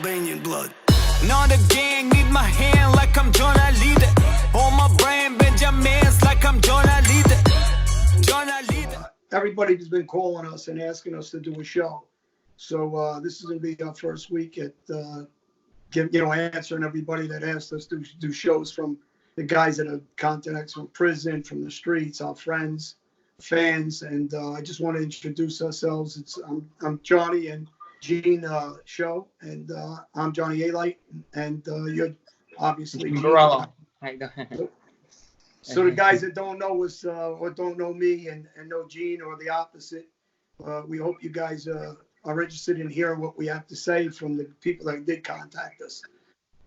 Albanian blood. Not a gang, need my hand like I'm John Alite. On my brain, Benjamin's like I'm John Alite. John Alite. Everybody's been calling us and asking us to do a show. So this is going to be our first week at answering everybody that asked us to do shows, from the guys that have contacted us from prison, from the streets, our friends, fans, and I just want to introduce ourselves. I'm Johnny and Gene show, and I'm Johnny Alite, and you're obviously Borrello. So the guys that don't know us or don't know me and know Gene, or the opposite, we hope you guys are interested in hearing what we have to say from the people that did contact us.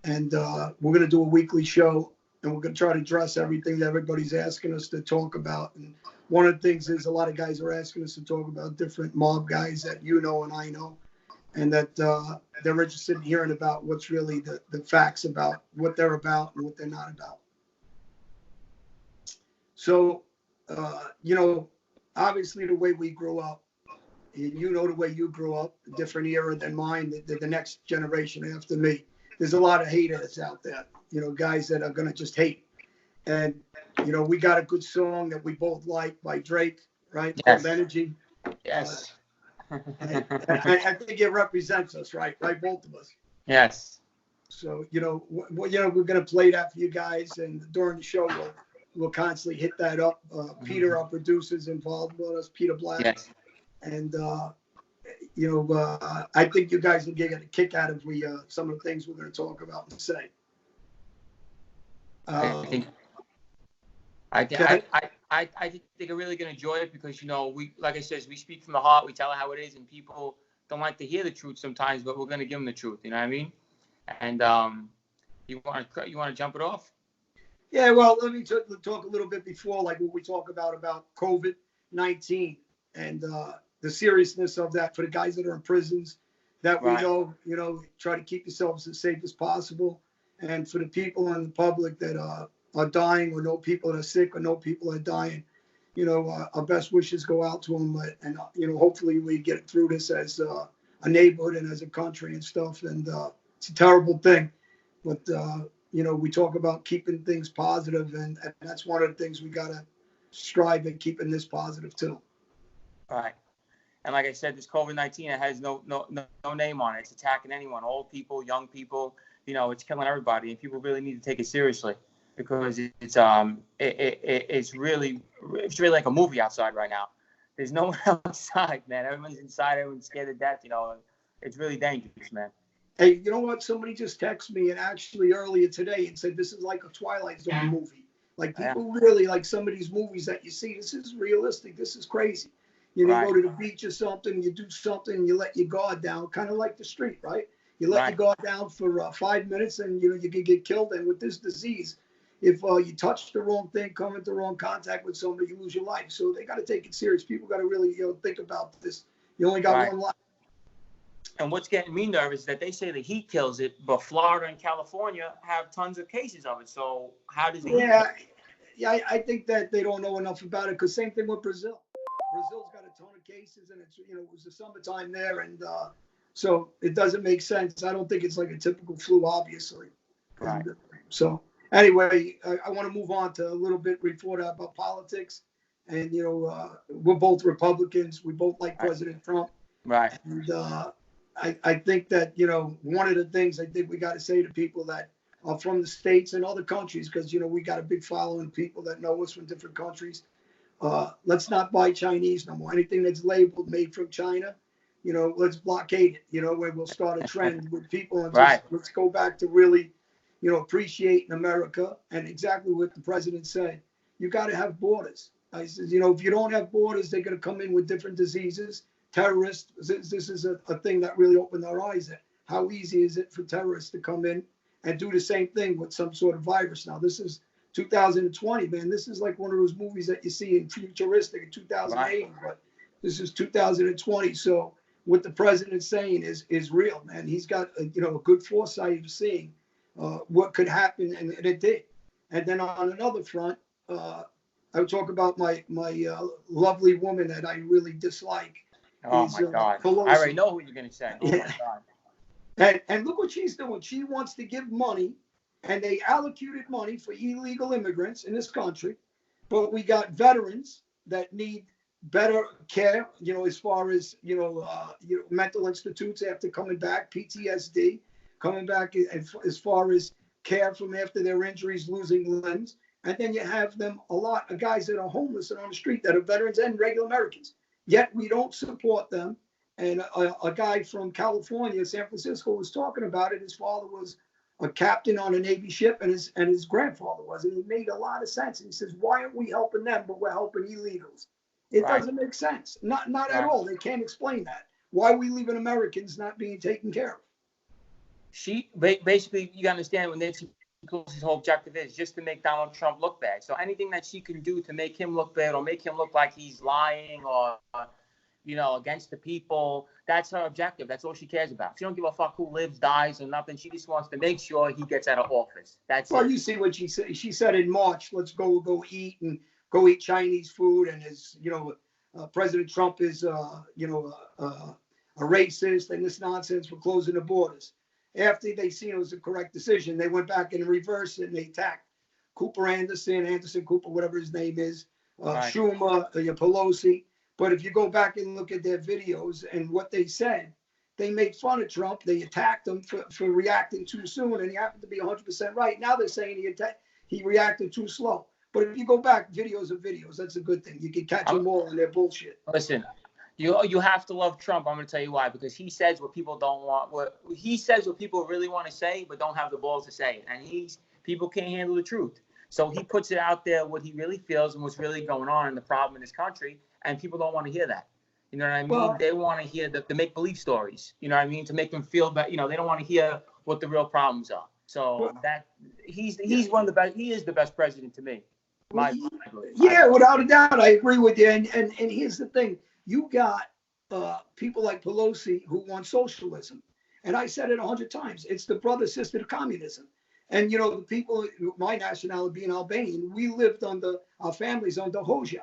And we're going to do a weekly show, and we're going to try to address everything that everybody's asking us to talk about. And one of the things is, a lot of guys are asking us to talk about different mob guys that you know and I know, and that they're interested in hearing about what's really the facts about what they're about and what they're not about. So, obviously the way we grew up, you know, the way you grew up, a different era than mine, the next generation after me. There's a lot of haters out there, guys that are going to just hate. And, we got a good song that we both like by Drake, right? Yes. Called Energy. Yes. I think it represents us, right? Both of us. Yes. So, we're going to play that for you guys. And during the show, we'll constantly hit that up. Peter, our producer, is involved with us, Peter Black. Yes. And, I think you guys will get a kick out of some of the things we're going to talk about and say. I think they're really going to enjoy it because, we, like I said, we speak from the heart. We tell it how it is, and people don't like to hear the truth sometimes, but we're going to give them the truth. You know what I mean? And you want to jump it off? Yeah, well, let me talk a little bit before, like what we talk about COVID-19 and the seriousness of that for the guys that are in prisons, that we know, try to keep yourselves as safe as possible. And for the people in the public that are dying, or know people that are sick, or know people that are dying, our best wishes go out to them. And, hopefully we get through this as a neighborhood and as a country and stuff. And it's a terrible thing. But, we talk about keeping things positive, and that's one of the things we got to strive at, keeping this positive too. All right. And like I said, this COVID-19, it has no name on it. It's attacking anyone, old people, young people. It's killing everybody, and people really need to take it seriously because it's really like a movie outside right now. There's no one outside, man. Everyone's inside. Everyone's scared to death. It's really dangerous, man. Hey, you know what? Somebody just texted me, and actually earlier today, and said this is like a Twilight Zone movie. Like, people really like some of these movies that you see. This is realistic. This is crazy. You go to the beach or something, you do something, you let your guard down, kind of like the street, right? You let your guard down for 5 minutes, and you can get killed. And with this disease, if you touch the wrong thing, come into wrong contact with somebody, you lose your life. So they got to take it serious. People got to really think about this. You only got one life. And what's getting me nervous is that they say the heat kills it, but Florida and California have tons of cases of it. So how does it? Yeah, I think that they don't know enough about it, because same thing with Brazil. Brazil's got a ton of cases, and it's, it was the summertime there, and so it doesn't make sense. I don't think it's like a typical flu, obviously. Right. And, so anyway, I want to move on to a little bit before that about politics, and we're both Republicans. We both like President Trump. Right. And I think that one of the things I think we got to say to people that are from the States and other countries, because we got a big following of people that know us from different countries. Let's not buy Chinese no more. Anything that's labeled made from China, let's blockade it, where we'll start a trend with people, and let's go back to really, appreciating America. And exactly what the president said, you got to have borders. I said, if you don't have borders, they're going to come in with different diseases, terrorists. This is a thing that really opened our eyes at how easy is it for terrorists to come in and do the same thing with some sort of virus. Now, this is 2020, man. This is like one of those movies that you see in futuristic in 2008, but this is 2020. So what the president's saying is real, man. He's got a good foresight of seeing what could happen, and it did. And then on another front, I would talk about my lovely woman that I really dislike. Oh my God! I already know who you're gonna say. Oh my God! And look what she's doing. She wants to give money, and they allocated money for illegal immigrants in this country. But we got veterans that need better care, as far as, mental institutes after coming back, PTSD, coming back as far as care from after their injuries, losing limbs. And then you have them, a lot of guys that are homeless and on the street that are veterans and regular Americans. Yet we don't support them. And a guy from California, San Francisco, was talking about it. His father was a captain on a Navy ship, and his grandfather was. And he made a lot of sense. And he says, why aren't we helping them, but we're helping illegals? It doesn't make sense. Not at all. They can't explain that. Why are we leaving Americans not being taken care of? She basically, you understand what Nancy Pelosi's whole objective is, just to make Donald Trump look bad. So anything that she can do to make him look bad or make him look like he's lying or against the people, that's her objective. That's all she cares about. She don't give a fuck who lives, dies, or nothing. She just wants to make sure he gets out of office. That's well, it. You see what she said. She said in March, let's go eat and go eat Chinese food. And President Trump is, a racist and this nonsense for closing the borders. After they seen it was a correct decision, they went back and reversed it and they attacked Anderson Cooper, whatever his name is, Schumer, Pelosi. But if you go back and look at their videos and what they said, they made fun of Trump. They attacked him for reacting too soon, and he happened to be 100% right. Now they're saying he reacted too slow. But if you go back, videos are videos. That's a good thing. You can catch them all in their bullshit. Listen, you have to love Trump. I'm going to tell you why. Because he says what people don't want. He says what people really want to say, but don't have the balls to say it. And people can't handle the truth. So he puts it out there what he really feels and what's really going on in the problem in this country. And people don't want to hear that. You know what I mean? Well, they want to hear the make-believe stories. You know what I mean? To make them feel better. They don't want to hear what the real problems are. So he's one of the best. He is the best president to me. Without a doubt, I agree with you. And here's the thing: you got people like Pelosi who want socialism, and I said it 100 times. It's the brother sister to communism. And the people, my nationality being Albanian, we lived our families under Hoxha.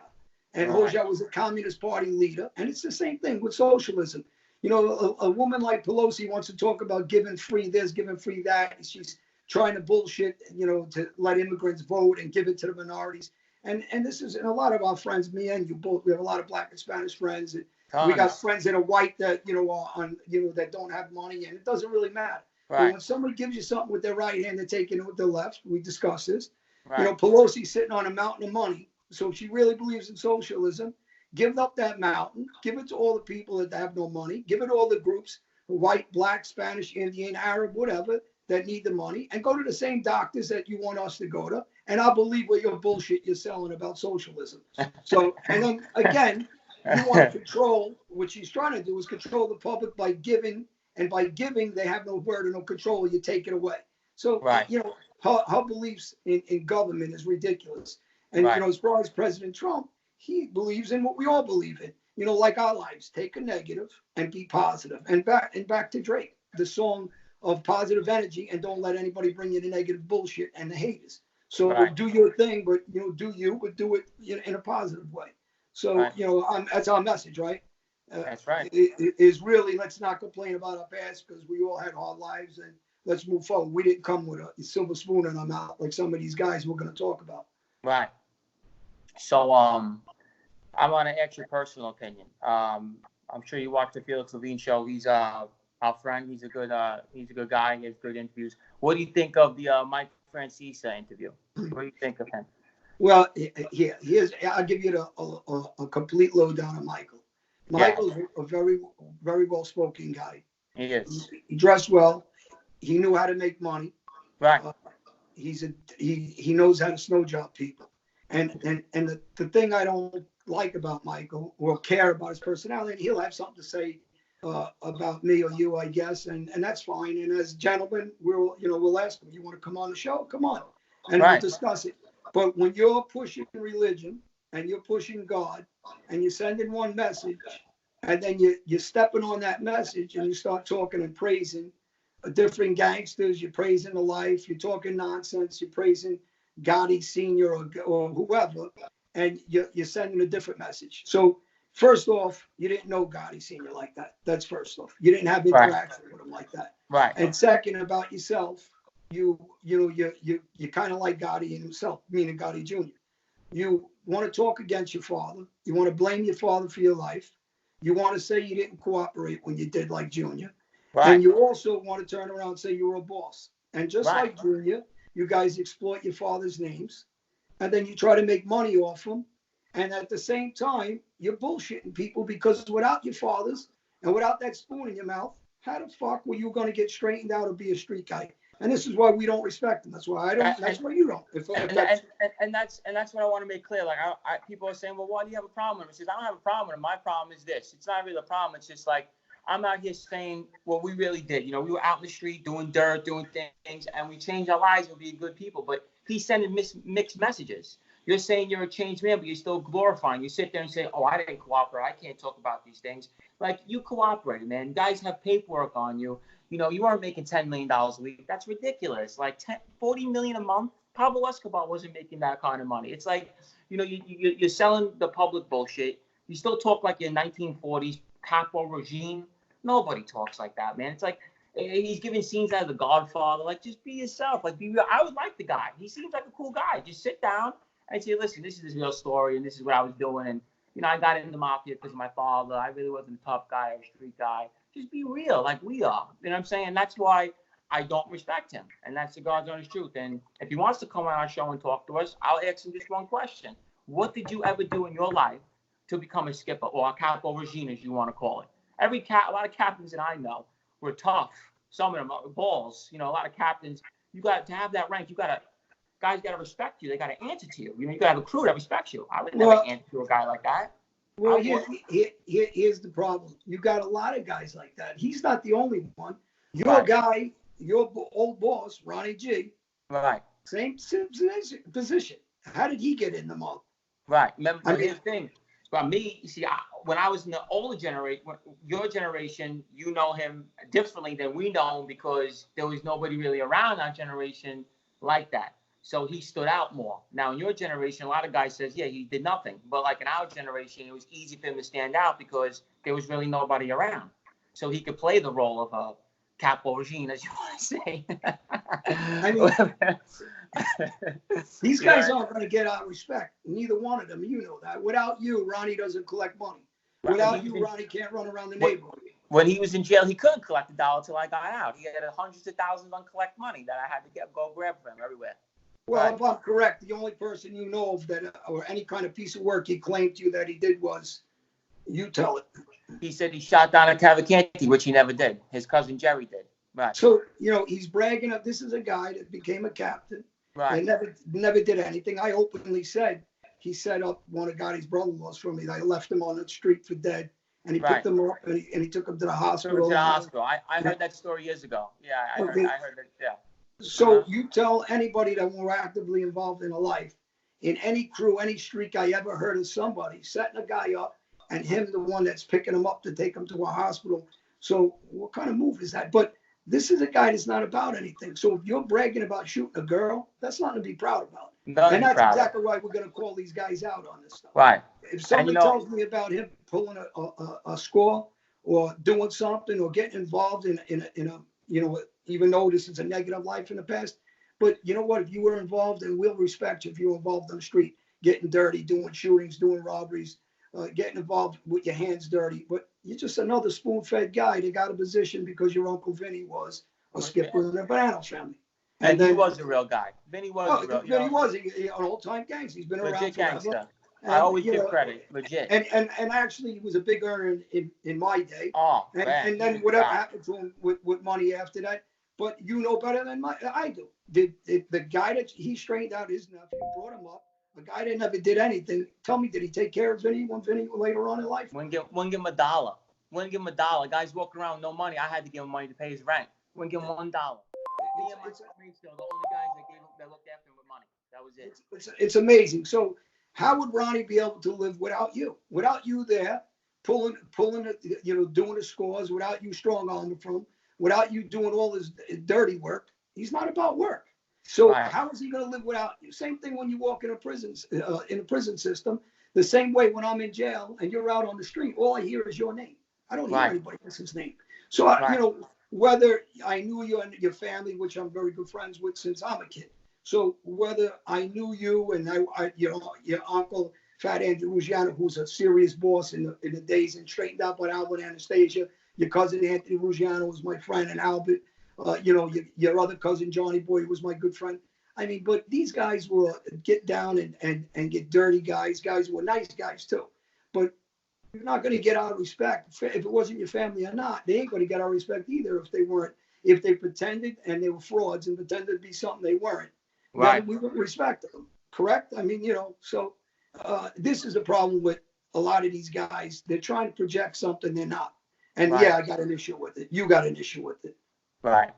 And Hoxha was a Communist Party leader. And it's the same thing with socialism. A woman like Pelosi wants to talk about giving free this, giving free that. She's trying to bullshit, to let immigrants vote and give it to the minorities. And this is, and a lot of our friends, me and you both, we have a lot of Black and Spanish friends. We got friends that are white that, that don't have money, and it doesn't really matter. Right. But when somebody gives you something with their right hand, they're taking it with their left. We discuss this. Right. Pelosi's sitting on a mountain of money. So if she really believes in socialism, give up that mountain, give it to all the people that have no money, give it to all the groups, white, Black, Spanish, Indian, Arab, whatever, that need the money, and go to the same doctors that you want us to go to. And I'll believe what your bullshit you're selling about socialism. So, and then again, you want to control, what she's trying to do is control the public by giving, and by giving, they have no word or no control, you take it away. So, her beliefs in government is ridiculous. And, as far as President Trump, he believes in what we all believe in, like our lives, take a negative and be positive. And back to Drake, the song of positive energy, and don't let anybody bring you the negative bullshit and the haters. So do your thing, but, do it in a positive way. So, that's our message, right? That's right. It is really, let's not complain about our past, because we all had hard lives, and let's move forward. We didn't come with a silver spoon in our mouth like some of these guys we're going to talk about. Right. So I'm going to ask your personal opinion. I'm sure you watched the Felix Levine show. He's our friend. He's a good guy. He has good interviews. What do you think of the Mike Franzese interview? What do you think of him? Well, I'll give you a complete lowdown on Michael. Michael's a very, very well-spoken guy. He is. He dressed well. He knew how to make money. Right. He knows how to snow job people. And the thing I don't like about Michael, or care about his personality, he'll have something to say about me or you, I guess, and that's fine. And as gentlemen, we'll ask him, you want to come on the show? Come on, and we'll discuss it. But when you're pushing religion and you're pushing God and you're sending one message, and then you're stepping on that message and you start talking and praising different gangsters, you're praising the life, you're talking nonsense, you're praising Gotti Sr. or whoever, and you're sending a different message. So First off, you didn't know Gotti Senior like that. That's first off. You didn't have Right. interaction with him like that. Right. And second, about yourself, you kind of like Gotti himself, meaning Gotti Jr. You want to talk against your father. You want to blame your father for your life. You want to say you didn't cooperate when you did like Junior. Right. And you also want to turn around and say you were a boss. And just Right. like Junior, you guys exploit your father's names. And then you try to make money off them. And at the same time, you're bullshitting people because without your fathers and without that spoon in your mouth, how the fuck were you going to get straightened out or be a street guy? And this is why we don't respect them. That's why I don't. That's why you don't. And that's what I want to make clear. Like, people are saying, well, why do you have a problem with him? He says, I don't have a problem with him. My problem is this. It's not really a problem. It's just like, I'm out here saying what we really did. You know, we were out in the street doing dirt, doing things, and we changed our lives and be good people. But he's sending mixed messages. You're saying you're a changed man, but you're still glorifying. You sit there and say, oh, I didn't cooperate. I can't talk about these things. Like, you cooperated, man. Guys have paperwork on you. You know, you weren't making $10 million a week. That's ridiculous. Like $40 million a month. Pablo Escobar wasn't making that kind of money. It's like, you know, you're selling the public bullshit. You still talk like your 1940s capo regime. Nobody talks like that, man. It's like he's giving scenes out of The Godfather. Like, just be yourself. Like, be real. I would like the guy. He seems like a cool guy. Just sit down and say, listen, this is his real story, and this is what I was doing. And, you know, I got into the mafia because of my father. I really wasn't a tough guy or a street guy. Just be real, like we are. You know what I'm saying? And that's why I don't respect him. And that's the God's honest truth. And if he wants to come on our show and talk to us, I'll ask him just one question. What did you ever do in your life to become a skipper or a capo regime, as you want to call it? A lot of captains that I know were tough. Some of them are balls. You know, a lot of captains, you got to have that rank. Guys got to respect you. They got to answer to you. You know, you got to have a crew that respects you. I would never answer to a guy like that. Well, here's the problem. You got a lot of guys like that. He's not the only one. Your guy, your old boss, Ronnie G. Right. Same position. How did he get in the mob? Right. Remember, here's the thing. But me, you see, when I was in the older generation, your generation, you know him differently than we know him because there was nobody really around our generation like that. So he stood out more. Now, in your generation, a lot of guys says, yeah, he did nothing. But like in our generation, it was easy for him to stand out because there was really nobody around. So he could play the role of a capo regime, as you want to say. I mean, these guys aren't going to get our respect. Neither one of them. You know that. Without you, Ronnie doesn't collect money. Without you, Ronnie can't run around the neighborhood. When he was in jail, he couldn't collect $1 till I got out. He had hundreds of thousands uncollected money that I had to go grab for him everywhere. Well, if I'm correct, the only person you know of that, or any kind of piece of work he claimed to you that he did was, you tell it. He said he shot down a Cavalcanti, which he never did. His cousin Jerry did. Right. So, you know, he's bragging of this is a guy that became a captain. Right. And never did anything. I openly said he set up one of Gotti's brother-in-laws for me. I left him on the street for dead. And he picked him up and he took him to the hospital. I heard that story years ago. Yeah, I heard it. Yeah. So you tell anybody that were actively involved in a life, in any crew, any street guy ever heard of somebody setting a guy up and him the one that's picking him up to take him to a hospital. So what kind of move is that? But this is a guy that's not about anything. So if you're bragging about shooting a girl, that's nothing to be proud about. And that's exactly why we're going to call these guys out on this stuff. Right. If somebody tells me about him pulling a score or doing something or getting involved in a you know, even though this is a negative life in the past, but you know what? If you were involved, and we'll respect you if you were involved on the street, getting dirty, doing shootings, doing robberies, getting involved with your hands dirty, but you're just another spoon-fed guy that got a position because your Uncle Vinny was a skipper in the Bananos family. And then, he was a real guy. Vinny was a real Vinny was an old-time gangster. He's been around forever. I always give credit, legit. And actually, he was a big earner in my day. Oh, and then whatever happened to him with money after that. But you know better than I do. The guy that he straightened out his nephew, brought him up, a guy that never did anything. Tell me, did he take care of Vinny later on in life? Wouldn't give him $1. Wouldn't give him $1. Guys walking around with no money. I had to give him money to pay his rent. Wouldn't give him $1. Me and my friends still the only guys that looked after him with money. That was it. It's amazing. So how would Ronnie be able to live without you? Without you there, pulling it, you know, doing the scores, without you strong arming from him, without you doing all his dirty work. He's not about work. So how is he going to live without you? Same thing when you walk in a prison system. The same way when I'm in jail and you're out on the street, all I hear is your name. I don't hear anybody else's name. So, you know, whether I knew you and your family, which I'm very good friends with since I'm a kid. So whether I knew you and I you know, your uncle, Fat Andrew Ruggiano, who's a serious boss in the days and straightened out by Albert Anastasia, your cousin Anthony Ruggiano was my friend, and Albert, you know, your other cousin Johnny Boy was my good friend. I mean, but these guys were get down and get dirty guys. Guys were nice guys too. But you're not going to get our respect if it wasn't your family or not. They ain't going to get our respect either if they pretended and they were frauds and pretended to be something they weren't. Right. Then we wouldn't respect them. Correct? I mean, you know, so this is the problem with a lot of these guys. They're trying to project something they're not. And yeah, I got an issue with it. You got an issue with it. Right.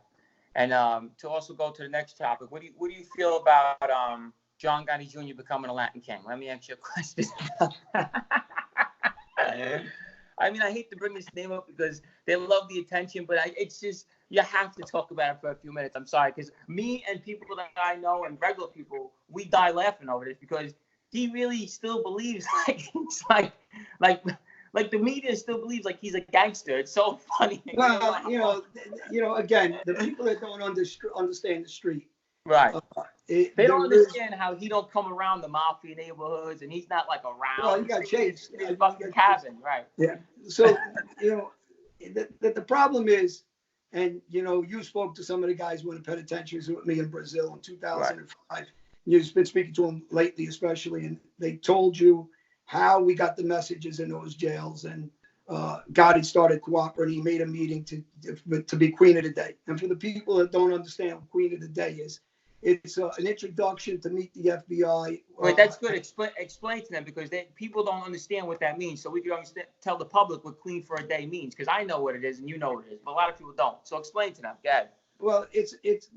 And to also go to the next topic, what do you feel about John Gotti Jr. becoming a Latin King? Let me ask you a question. I mean, I hate to bring this name up because they love the attention, but it's just, you have to talk about it for a few minutes. I'm sorry, because me and people that I know and regular people, we die laughing over this because he really still believes like the media still believes like he's a gangster. It's so funny. Well, you know, again, the people that don't understand the street. Right. They don't understand how he don't come around the mafia neighborhoods and he's not like around. Well, he got chased. In his fucking cabin, right? Yeah. So, you know, the problem is, and, you know, you spoke to some of the guys who were in the penitentiaries with me in Brazil in 2005. Right. You've been speaking to them lately, especially, and they told you how we got the messages in those jails. And Gotti started cooperating. He made a meeting to be Queen of the Day. And for the people that don't understand what Queen of the Day is, it's an introduction to meet the FBI. Wait, that's good. Explain to them because people don't understand what that means. So we can tell the public what Queen for a Day means because I know what it is and you know what it is, but a lot of people don't. So explain to them. Go ahead. Well,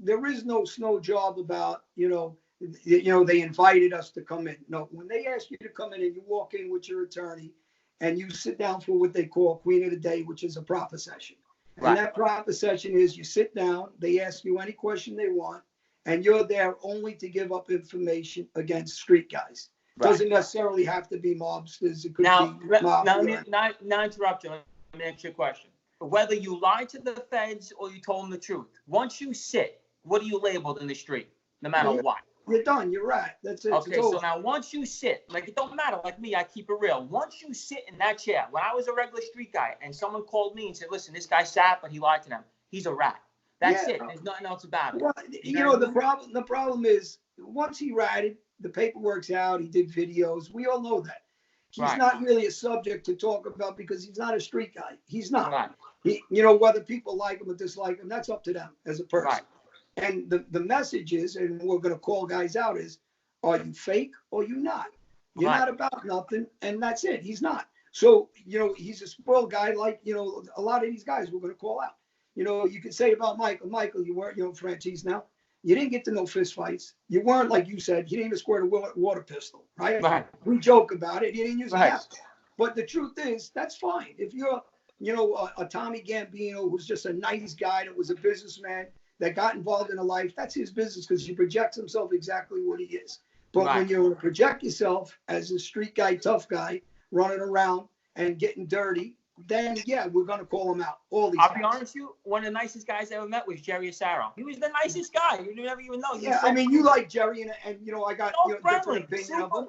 there is no snow job about, you know, they invited us to come in. No, when they ask you to come in and you walk in with your attorney and you sit down for what they call Queen of the Day, which is a proper session. And that proper session is you sit down, they ask you any question they want, and you're there only to give up information against street guys. Doesn't necessarily have to be mobsters. It could be mafia. Now interrupt you. Let me ask you a question. Whether you lied to the feds or you told them the truth, once you sit, what are you labeled in the street? No matter what. You're done. You're right. That's it. Okay, so now once you sit, like it don't matter, like me, I keep it real. Once you sit in that chair, when I was a regular street guy and someone called me and said, listen, this guy sat, but he lied to them. He's a rat. That's it. There's nothing else about it. Well, you know, the problem is once he ratted, the paperwork's out, he did videos. We all know that. He's not really a subject to talk about because he's not a street guy. He's not. Right. He, you know, whether people like him or dislike him, that's up to them as a person. Right. And the message is, and we're going to call guys out, is, are you fake or you not? You're not about nothing, and that's it. He's not. So, you know, he's a spoiled guy like, you know, a lot of these guys we're going to call out. You know, you could say about Michael, you weren't, you know, Franzese now, you didn't get to no fist fights. You weren't, like you said, you didn't even squirt a water pistol, right? We joke about it. You didn't use a gas. But the truth is, that's fine. If you're, you know, a Tommy Gambino who's just a nice guy that was a businessman that got involved in a life, that's his business because he projects himself exactly what he is. But when you project yourself as a street guy, tough guy, running around and getting dirty, then yeah, we're gonna call him out. All these. I'll be honest with you. One of the nicest guys I ever met was Jerry Asaro. He was the nicest guy. You never even know. I mean, you like Jerry, and you know, I got so friendly,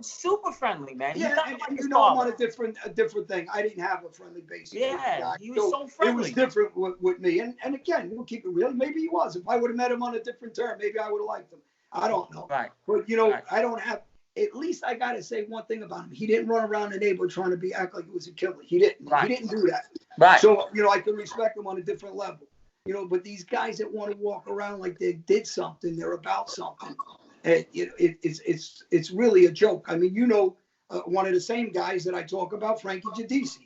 super friendly, man. Yeah, and you know, I'm on a different thing. I didn't have a friendly basis. Yeah, he was so friendly. It was different with me, and again, we'll keep it real. Maybe he was. If I would have met him on a different term, maybe I would have liked him. I don't know. Right. But you know, I don't have. At least I gotta say one thing about him. He didn't run around the neighborhood trying to act like he was a killer. He didn't. He didn't do that. Right. So, you know, I can respect him on a different level. You know, but these guys that want to walk around like they did something, they're about something. And it's really a joke. I mean, you know, one of the same guys that I talk about, Frankie Giudice,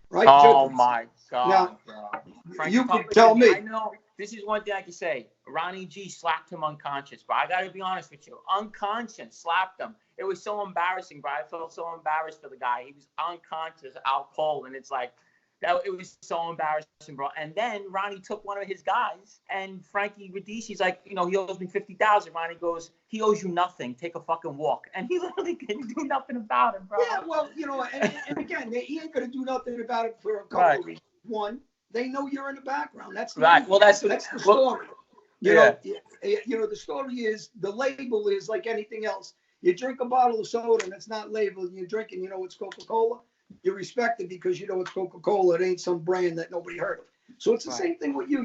right? Oh my God. Now, you can tell me. I know. This is one thing I can say. Ronnie G slapped him unconscious, but I got to be honest with you. Unconscious, slapped him. It was so embarrassing, bro. I felt so embarrassed for the guy. He was unconscious, out cold, and it's like, It was so embarrassing, bro. And then Ronnie took one of his guys, and Frankie Radice's like, he owes me $50,000. Ronnie goes, he owes you nothing. Take a fucking walk. And he literally couldn't do nothing about it, bro. Yeah, well, and again, he ain't gonna do nothing about it for a couple of reasons. One, they know you're in the background. That's the right. Well, that's the story. Yeah. The story is, the label is like anything else. You drink a bottle of soda and it's not labeled, and you're drinking, it's Coca-Cola. You respect it because it's Coca-Cola. It ain't some brand that nobody heard of. So it's the same thing with you.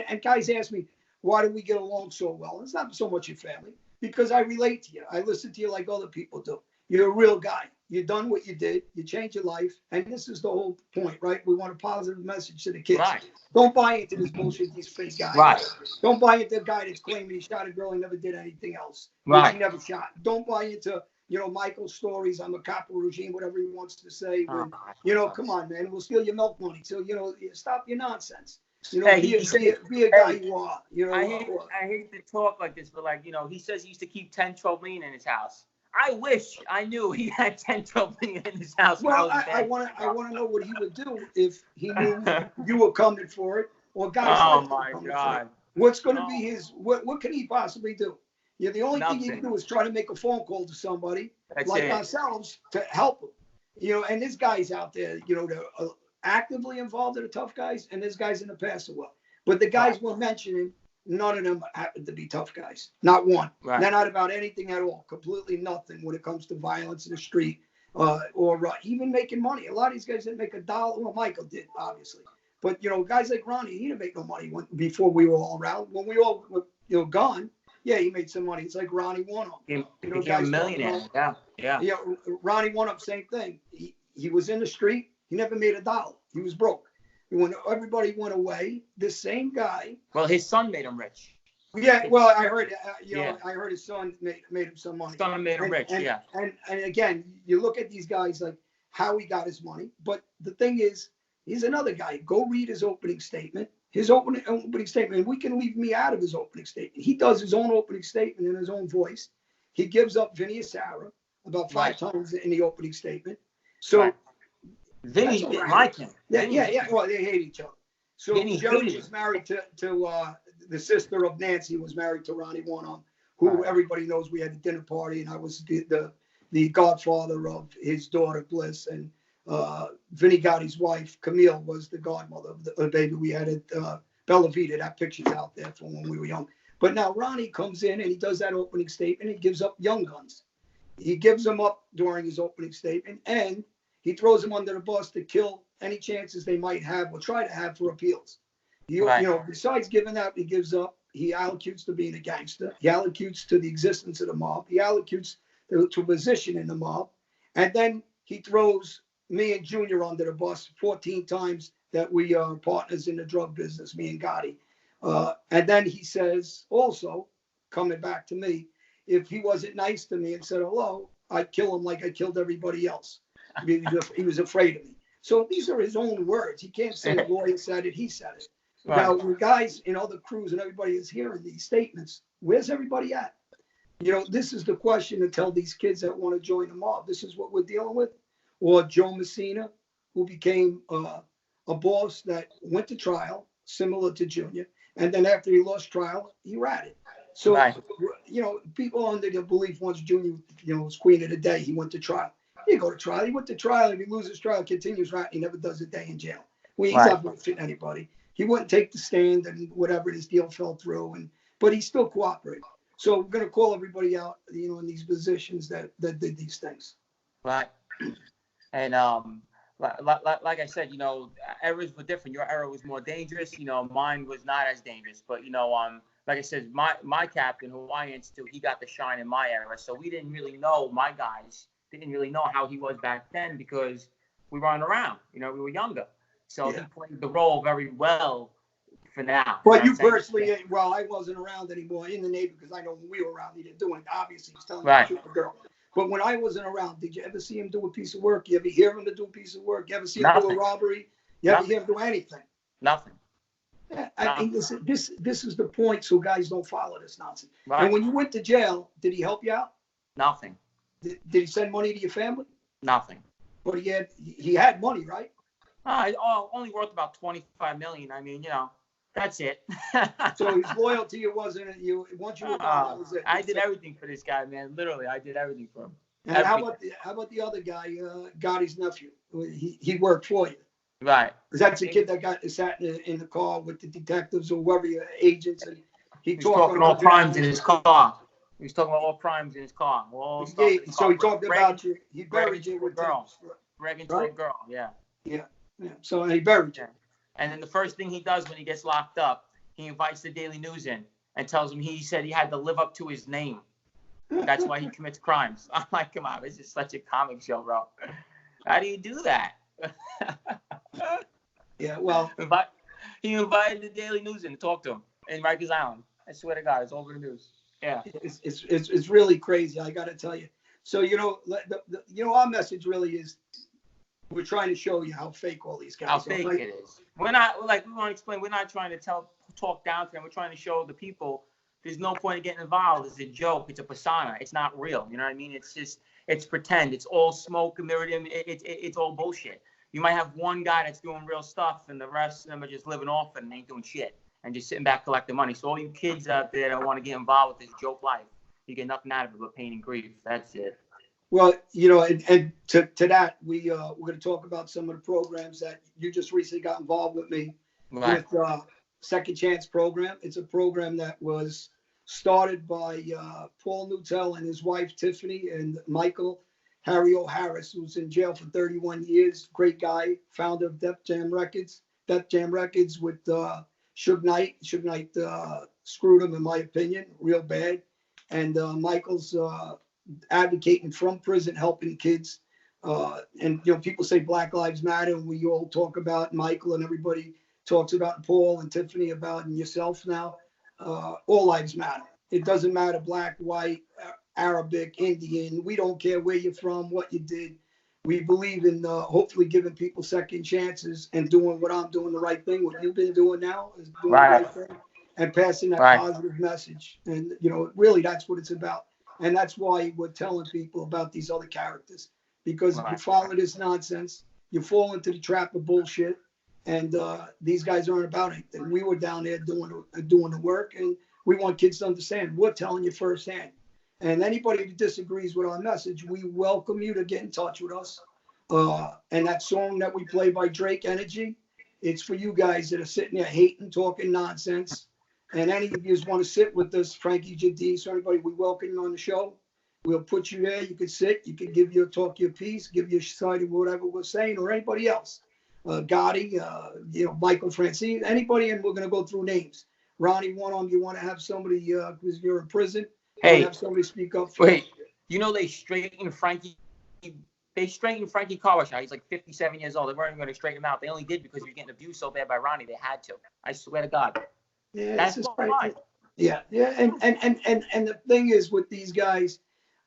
And guys ask me, why do we get along so well? It's not so much your family, because I relate to you. I listen to you like other people do. You're a real guy. You've done what you did. You changed your life. And this is the whole point, right? We want a positive message to the kids. Right. Don't buy into this bullshit, these fake guys. Right. Don't buy into the guy that's claiming he shot a girl and never did anything else. Right. He never shot. Don't buy into, Michael's stories. I'm a cop of regime, whatever he wants to say. But, come on, man. We'll steal your milk money. So, stop your nonsense. Be a guy you are. I hate to talk like this, but he says he used to keep 10, 12 million in his house. I wish I knew he had 10, 12 million in his house. Well, I want to know what he would do if he knew you were coming for it, or guys. Oh my God! What's going to be his? What can he possibly do? The only thing you can do is try to make a phone call to somebody ourselves to help him. And there's guys out there, that are actively involved in the tough guys, and there's guys in the past as well. But the guys we're mentioning, none of them happen to be tough guys. Not one. Right. They're not about anything at all. Completely nothing when it comes to violence in the street or even making money. A lot of these guys didn't make $1. Well, Michael did, obviously. But, guys like Ronnie, he didn't make no money before we were all around. When we all were, gone, yeah, he made some money. It's like Ronnie One-Up. He became a millionaire. Yeah. Ronnie One-Up, same thing. He was in the street. He never made $1. He was broke. When everybody went away, this same guy. Well, his son made him rich. Yeah, well, I heard, I heard his son made him some money. His son made him rich, yeah. And again, you look at these guys like how he got his money. But the thing is, he's another guy. Go read his opening statement. His opening statement, and we can leave me out of his opening statement. He does his own opening statement in his own voice. He gives up Vinny and Sarah about 5 times in the opening statement. So Vinny didn't like him. Yeah. Well, they hate each other. So Jerry was married to the sister of Nancy, was married to Ronnie One-Up, who everybody knows. We had a dinner party, and I was the godfather of his daughter Bliss, and Vinny Gotti's wife Camille was the godmother of the baby we had at Bella Vita. That picture's out there from when we were young. But now Ronnie comes in and he does that opening statement. He gives up Young Guns. He gives them up during his opening statement, and he throws them under the bus to kill any chances they might have or try to have for appeals. Besides giving that, he gives up. He allocutes to being a gangster. He allocutes to the existence of the mob. He allocutes to a position in the mob. And then he throws me and Junior under the bus 14 times that we are partners in the drug business, me and Gotti. And then he says, also, coming back to me, if he wasn't nice to me and said hello, I'd kill him like I killed everybody else. He was afraid of me. So these are his own words. He can't say a lawyer said it, he said it. Right. Now, the guys in other crews and everybody is hearing these statements, where's everybody at? This is the question to tell these kids that want to join the mob. This is what we're dealing with. Or Joe Messina, who became a boss that went to trial, similar to Junior. And then after he lost trial, he ratted. So, people under the belief once Junior, was queen of the day, he went to trial. He didn't go to trial. He went to trial. If he loses trial, continues ratting. He never does a day in jail. He's not going to fit anybody. He wouldn't take the stand, and whatever, his deal fell through. But he still cooperated. So we're going to call everybody out, in these positions that did these things. Right. And like I said, eras were different. Your era was more dangerous. Mine was not as dangerous. But like I said, my captain, who I answered to, he got the shine in my era. So we didn't really know, my guys didn't really know how he was back then because we weren't around. We were younger. So he played the role very well for now. But you personally, I wasn't around anymore in the Navy because I know when we were around, he didn't do it. Obviously, he's telling me to shoot a girl. But when I wasn't around, did you ever see him do a piece of work? You ever hear him to do a piece of work? You ever see him do a robbery? You ever hear him do anything? Nothing. Yeah, I think this is the point, so guys don't follow this nonsense. Right. And when you went to jail, did he help you out? Nothing. Did he send money to your family? Nothing. But he had money, right? Only worth about 25 million. I mean, that's it. So his loyalty, it wasn't you. Once you were gone, that was it. I did everything for this guy, man. Literally, I did everything for him. And how about the other guy, Gotti's nephew? He worked for you. Right. Because that's a kid that sat in the car with the detectives or whoever your agents, and he was talking all crimes in his car. He was talking about all crimes in his car. So he talked about you. He buried you with a girl. Bragging to a girl. Yeah. Yeah. So he buried you. And then the first thing he does when he gets locked up, he invites the Daily News in and tells him he said he had to live up to his name. That's why he commits crimes. I'm like, come on, this is such a comic show, bro. How do you do that? Yeah, well, he invited the Daily News in to talk to him in Rikers Island. I swear to God, it's over the news. Yeah, it's really crazy. I got to tell you. So our message really is we're trying to show you how fake all these guys are. How fake it is. We're not we want to explain. We're not trying to talk down to them. We're trying to show the people there's no point in getting involved. It's a joke. It's a persona. It's not real. You know what I mean? It's pretend. It's all smoke and mirrored. It's all bullshit. You might have one guy that's doing real stuff, and the rest of them are just living off and ain't doing shit and just sitting back collecting money. So all you kids out there that want to get involved with this joke life, you get nothing out of it but pain and grief. That's it. Well, and to that, we're going to talk about some of the programs that you just recently got involved with me with Second Chance program. It's a program that was started by Paul Newtell and his wife Tiffany and Michael Harry O'Harris, who's in jail for 31 years. Great guy, founder of Def Jam Records with Suge Knight. Suge Knight screwed him, in my opinion, real bad. And Michael's advocating from prison, helping kids. And people say Black Lives Matter, and we all talk about Michael, and everybody talks about Paul and Tiffany about, and yourself now. All lives matter. It doesn't matter black, white, Arabic, Indian. We don't care where you're from, what you did. We believe in hopefully giving people second chances and doing what I'm doing, the right thing. What you've been doing now is doing the right thing and passing that positive message. And really, that's what it's about. And that's why we're telling people about these other characters, because if you follow this nonsense, you fall into the trap of bullshit. And these guys aren't about anything. We were down there doing the work, and we want kids to understand. We're telling you firsthand. And anybody that disagrees with our message, we welcome you to get in touch with us. And that song that we play by Drake, Energy, it's for you guys that are sitting there hating, talking nonsense. And any of you want to sit with us, Frankie Jadis, so everybody, we welcome you on the show. We'll put you there. You can sit. You can talk your piece, give your side of whatever we're saying, or anybody else. Gotti, Michael Franzese, anybody, and we're going to go through names. Ronnie, one of them, you want to have somebody, because you're in prison, have somebody speak up for you. They straightened Frankie. They straightened Frankie Carwash out. He's like 57 years old. They weren't even going to straighten him out. They only did because he was getting abused so bad by Ronnie. They had to. I swear to God. Yeah, that's right. Yeah. And the thing is with these guys,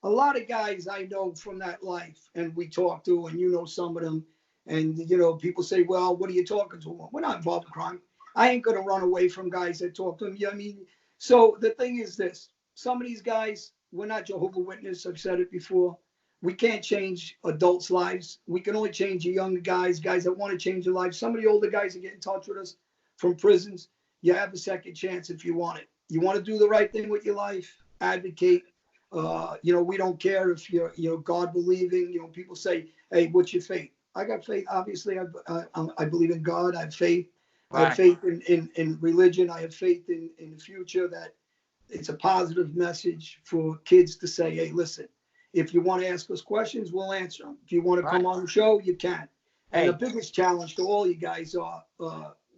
a lot of guys I know from that life, and we talk to, and some of them. And, people say, well, what are you talking to? We're not involved in crime. I ain't going to run away from guys that talk to them. I mean, so the thing is this. Some of these guys, we're not Jehovah's Witness. I've said it before. We can't change adults' lives. We can only change the younger guys that want to change their lives. Some of the older guys that get in touch with us from prisons, you have a second chance if you want it. You want to do the right thing with your life, advocate. We don't care if you're God believing. People say, hey, what's your faith? I got faith. Obviously, I believe in God. I have faith. I have faith in religion. I have faith in the future, that it's a positive message for kids to say, hey, listen, if you want to ask us questions, we'll answer them. If you want to come on the show, you can. And the biggest challenge to all you guys are,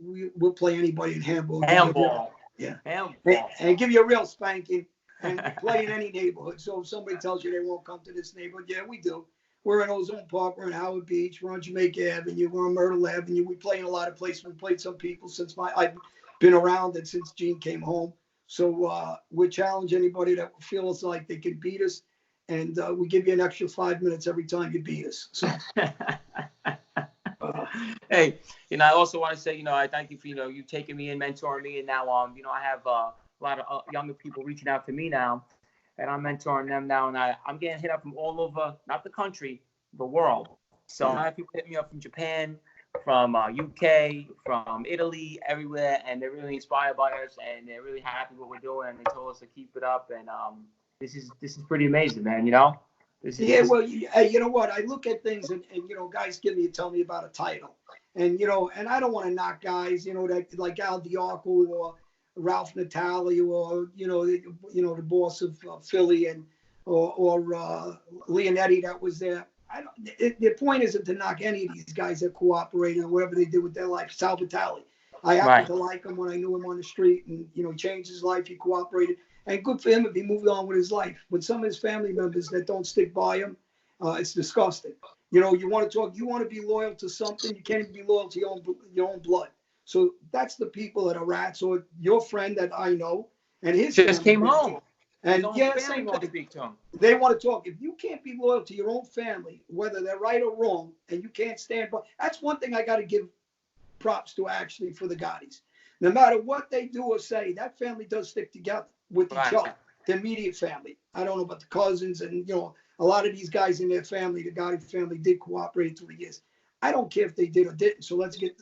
we'll play anybody in handball. Handball. Yeah. Handball. And give you a real spanking and play in any neighborhood. So if somebody tells you they won't come to this neighborhood, yeah, we do. We're in Ozone Park. We're in Howard Beach. We're on Jamaica Avenue. We're on Myrtle Avenue. We play in a lot of places. We played some people since I've been around and since Gene came home. So we challenge anybody that feels like they can beat us. And we give you an extra 5 minutes every time you beat us. So. Hey, I also want to say, I thank you for, you taking me and mentoring me. And now, I have a lot of younger people reaching out to me now. And I'm mentoring them now, and I'm getting hit up from all over, not the country, the world. So I have people hit me up from Japan, from UK, from Italy, everywhere, and they're really inspired by us, and they're really happy what we're doing, and they told us to keep it up, and this is pretty amazing, man. You know, Yeah, well, you know what? I look at things and guys tell me about a title. And, and I don't want to knock guys, that like Al Diaco or Ralph Natali or, the boss of Philly or Leonetti that was there. The point isn't to knock any of these guys that cooperated or whatever they did with their life. Sal Vitale, I happened to like him when I knew him on the street, and he changed his life. He cooperated, and good for him if he moved on with his life. With some of his family members that don't stick by him, it's disgusting. You want to talk. You want to be loyal to something. You can't even be loyal to your own blood. So that's the people that are rats. Or your friend that I know, and his just came home. And yeah, same want to speak to him. They want to talk. If you can't be loyal to your own family, whether they're right or wrong, and you can't stand by, that's one thing I got to give props to actually for the Gottis. No matter what they do or say, that family does stick together with each other, the immediate family. I don't know about the cousins and, a lot of these guys in their family, the Gotti family did cooperate through the years. I don't care if they did or didn't. So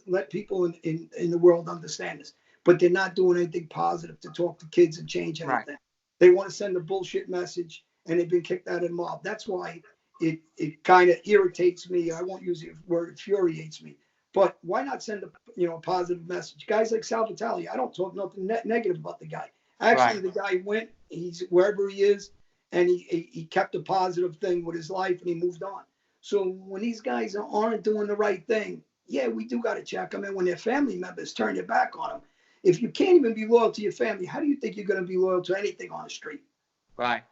let people in the world understand this. But they're not doing anything positive to talk to kids and change anything. Right. They want to send a bullshit message, and they've been kicked out of the mob. That's why it kind of irritates me. I won't use the word infuriates me. But why not send a positive message? Guys like Sal Vitale, I don't talk nothing negative about the guy. Actually, the guy went, he's wherever he is, and he kept a positive thing with his life, and he moved on. So when these guys aren't doing the right thing, yeah, we do got to check them. And when their family members turn their back on them, if you can't even be loyal to your family, how do you think you're going to be loyal to anything on the street? Right.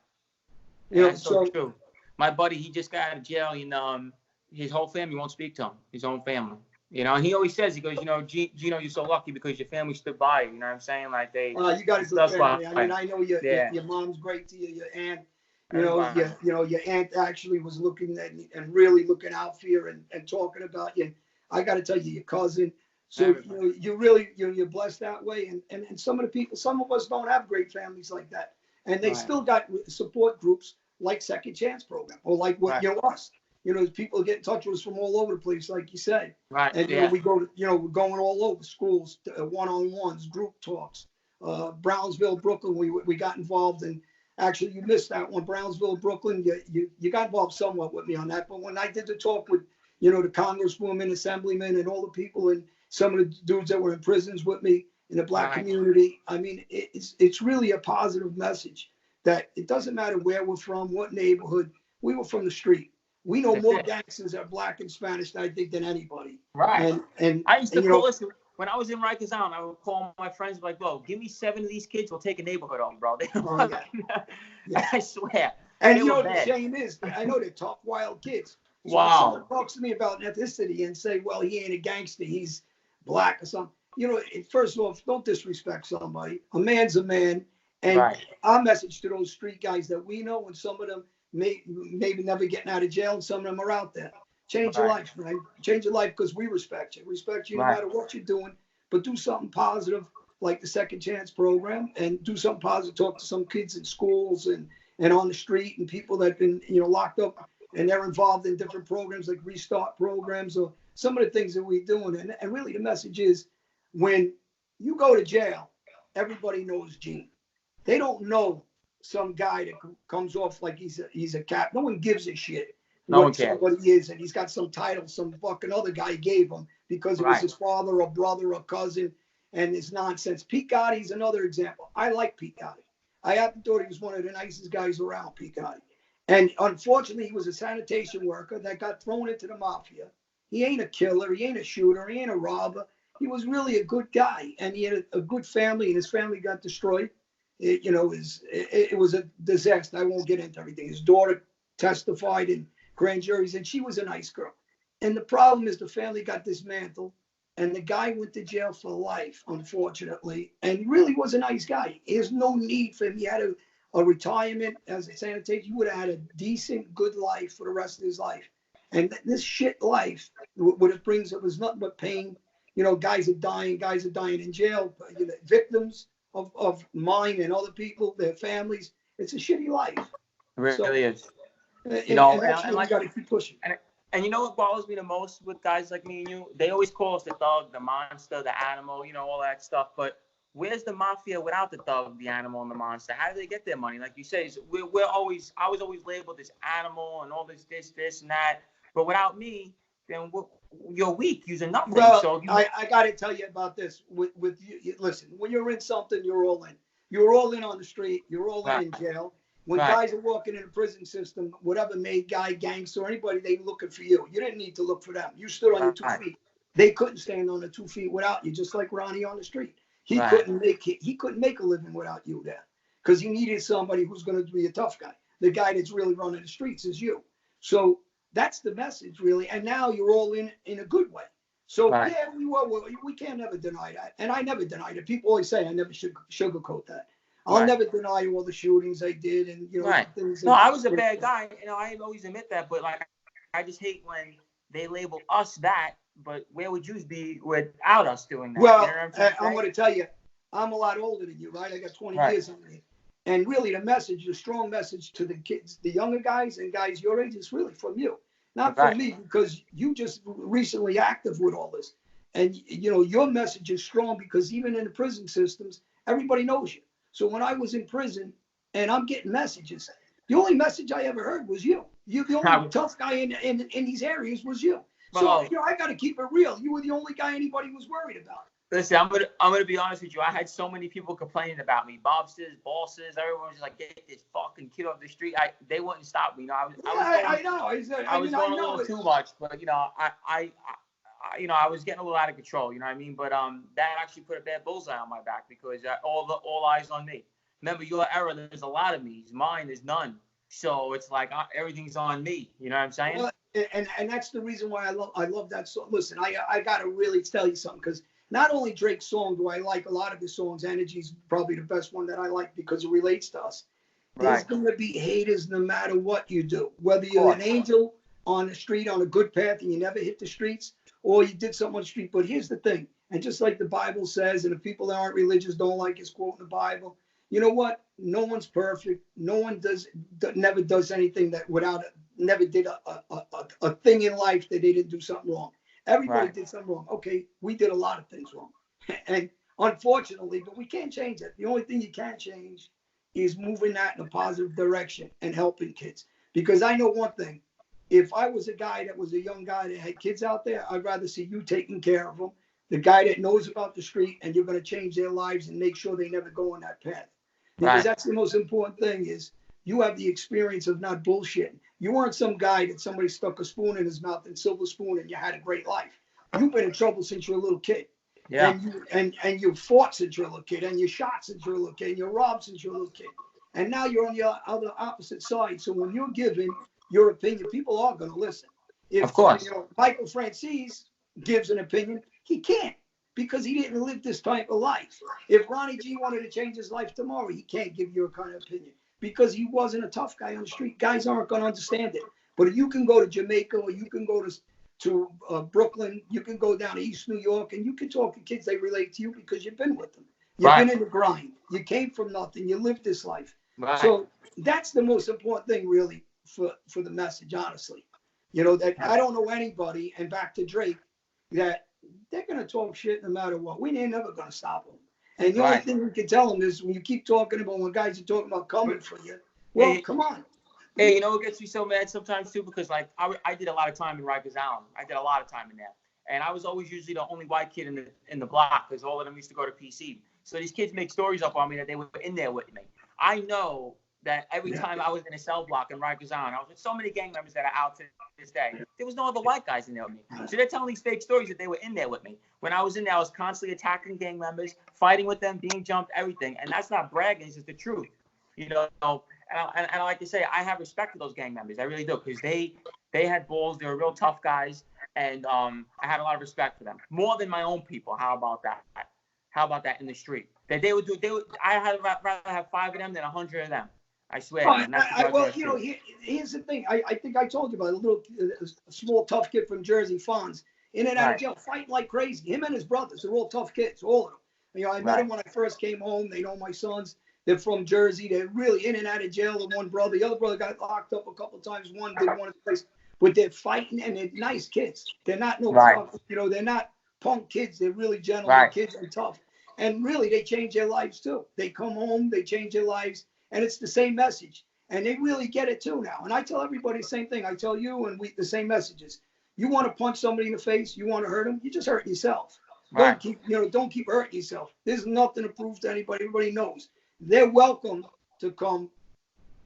That's so true. My buddy, he just got out of jail, and his whole family won't speak to him, his own family. And he always says, he goes, Gino, you're so lucky because your family stood by you. You know what I'm saying? Like you got a good family. I mean, I know your mom's great to you. Your aunt, your aunt actually was looking at and really looking out for you and talking about you. I got to tell you, your cousin. So you're blessed that way. And some of the people, some of us don't have great families like that, and they still got support groups like Second Chance Program or like what us. People get in touch with us from all over the place, like you say. Right. And we go to, we're going all over schools, one-on-ones, group talks. Brownsville, Brooklyn, we got involved in. Actually, you missed that one. Brownsville, Brooklyn, you got involved somewhat with me on that. But when I did the talk with, the congresswoman, assemblyman, and all the people, and some of the dudes that were in prisons with me in the black community, I mean, it's really a positive message that it doesn't matter where we're from, what neighborhood. We were from the street. We know more gangsters that are black and Spanish, I think, than anybody. Right. And I used to call us when I was in Rikers Island. I would call my friends like, "Bro, give me 7 of these kids. We'll take a neighborhood on, bro." I swear. And the shame is, I know they're tough, wild kids. So when someone talks to me about ethnicity and say, "Well, he ain't a gangster. He's black or something." First of all, don't disrespect somebody. A man's a man. And our message to those street guys that we know, and some of them maybe never getting out of jail, and some of them are out there. Change your life, man. Change your life because we respect you. Respect you no matter what you're doing, but do something positive like the Second Chance Program, and do something positive. Talk to some kids in schools and on the street, and people that have been locked up, and they're involved in different programs like Restart programs or some of the things that we're doing. And really the message is, when you go to jail, everybody knows Gene. They don't know some guy that comes off like he's a cap. No one gives a shit what somebody is, and he's got some title some fucking other guy gave him because it was his father or brother or cousin, and it's nonsense. Pete Gotti's another example. I like Pete Gotti. I happen to thought he was one of the nicest guys around, Pete Gotti. And unfortunately, he was a sanitation worker that got thrown into the mafia. He ain't a killer. He ain't a shooter. He ain't a robber. He was really a good guy, and he had a good family, and his family got destroyed. It was a disaster. I won't get into everything. His daughter testified in grand juries, and she was a nice girl. And the problem is the family got dismantled, and the guy went to jail for life, unfortunately, and he really was a nice guy. There's no need for him. He had a retirement as a sanitation. He would have had a decent, good life for the rest of his life. And this shit life, what it brings, it was nothing but pain. Guys are dying in jail, victims of mine and other people, their families. It's a shitty life. It really is. And that's what we got to keep pushing. And you know what bothers me the most with guys like me and you? They always call us the thug, the monster, the animal, all that stuff. But where's the mafia without the thug, the animal, and the monster? How do they get their money? Like you say, I was always labeled this animal and all this, and that. But without me, then you're weak. You're nothing. Well, So I got to tell you about this. With you, listen, when you're in something, you're all in. You're all in on the street. You're all in jail. When guys are walking in the prison system, whatever made guy, gangster, or anybody, they looking for you. You didn't need to look for them. You stood on your 2 feet. They couldn't stand on the 2 feet without you, just like Ronnie on the street. He couldn't make a living without you there because he needed somebody who's going to be a tough guy. The guy that's really running the streets is you. So that's the message, really. And now you're all in a good way. So yeah, we can't never deny that, and I never denied it. People always say I never should sugarcoat that. I'll never deny all the shootings I did, and things. No, I was a bad guy. I always admit that, but like, I just hate when they label us that. But where would you be without us doing that? Well, you know what I'm going to tell you, I'm a lot older than you, right? I got 20 years on me, and really, the strong message to the kids, the younger guys and guys your age, is really from you, not from me, because you just recently active with all this, and your message is strong because even in the prison systems, everybody knows you. So when I was in prison and I'm getting messages, the only message I ever heard was you. You, the only tough guy in these areas was you. So I got to keep it real. You were the only guy anybody was worried about. Listen, I'm gonna be honest with you. I had so many people complaining about me, bosses, everyone was just like, get this fucking kid off the street. They wouldn't stop me. I was going a little too much, but I was getting a little out of control. You know what I mean? But that actually put a bad bullseye on my back because all eyes on me. Remember, your era, there's a lot of me's. Mine is none. So it's like everything's on me. You know what I'm saying? Well, and that's the reason why I love that song. Listen, I got to really tell you something, because not only Drake's song do I like a lot of his songs. Energy's probably the best one that I like because it relates to us. There's going to be haters no matter what you do, whether you're an angel on the street on a good path and you never hit the streets, or you did something on the street. But here's the thing, and just like the Bible says, and if people that aren't religious don't like his quote in the Bible, you know what? No one's perfect. No one never does anything never did a thing in life that they didn't do something wrong. Everybody did something wrong. Okay, we did a lot of things wrong. And unfortunately, but we can't change that. The only thing you can change is moving that in a positive direction and helping kids. Because I know one thing, if I was a guy that was a young guy that had kids out there, I'd rather see you taking care of them, the guy that knows about the street, and you're going to change their lives and make sure they never go on that path. Because that's the most important thing, is you have the experience of not bullshitting. You weren't some guy that somebody stuck a spoon in his mouth and silver spoon and you had a great life. You've been in trouble since you were a little kid. Yeah. And you fought since you were a little kid, and you shot since you were a little kid, and you robbed since you were a little kid. And now you're on the other opposite side. So when you're giving your opinion, people are going to listen. Of course. Michael Franzese gives an opinion, he can't, because he didn't live this type of life. If Ronnie G wanted to change his life tomorrow, he can't give you a kind of opinion because he wasn't a tough guy on the street. Guys aren't going to understand it. But if you can go to Jamaica, or you can go to Brooklyn, you can go down to East New York, and you can talk to kids, they relate to you because you've been with them. You've been in the grind. You came from nothing. You lived this life. So that's the most important thing, really, for the message, honestly. That I don't know anybody, and back to Drake, that they're going to talk shit no matter what. We ain't never going to stop them. And the only thing we can tell them is when you keep talking about, when guys are talking about coming for you, well, come on. Hey, you know what gets me so mad sometimes too? Because like I did a lot of time in Rikers Island. I did a lot of time in there. And I was always usually the only white kid in the block because all of them used to go to PC. So these kids make stories up on me that they were in there with me. I know that every time I was in a cell block in Rikers Island, I was with so many gang members that are out to this day. There was no other white guys in there with me. So they're telling these fake stories that they were in there with me. When I was in there, I was constantly attacking gang members, fighting with them, being jumped, everything. And that's not bragging, it's just the truth. And like I say, I have respect for those gang members. I really do, because they had balls. They were real tough guys. And I had a lot of respect for them. More than my own people. How about that? How about that in the street? That they would do. I had rather have 5 of them than 100 of them. I swear. Here's the thing. I think I told you about a small tough kid from Jersey, Fonz, in and out of jail, fighting like crazy. Him and his brothers are all tough kids, all of them. I met him when I first came home. They know my sons. They're from Jersey. They're really in and out of jail. The one brother, the other brother got locked up a couple of times. One did one of the place. but they're fighting and they're nice kids. They're not no Right. tough, they're not punk kids. They're really gentlemen Right. kids and tough. And really, they change their lives too. They come home, they change their lives, and it's the same message. And they really get it too now. And I tell everybody the same thing. I tell you and we the same messages. You want to punch somebody in the face, you want to hurt them, you just hurt yourself. Right. Don't keep hurting yourself. There's nothing to prove to anybody. Everybody knows. They're welcome to come,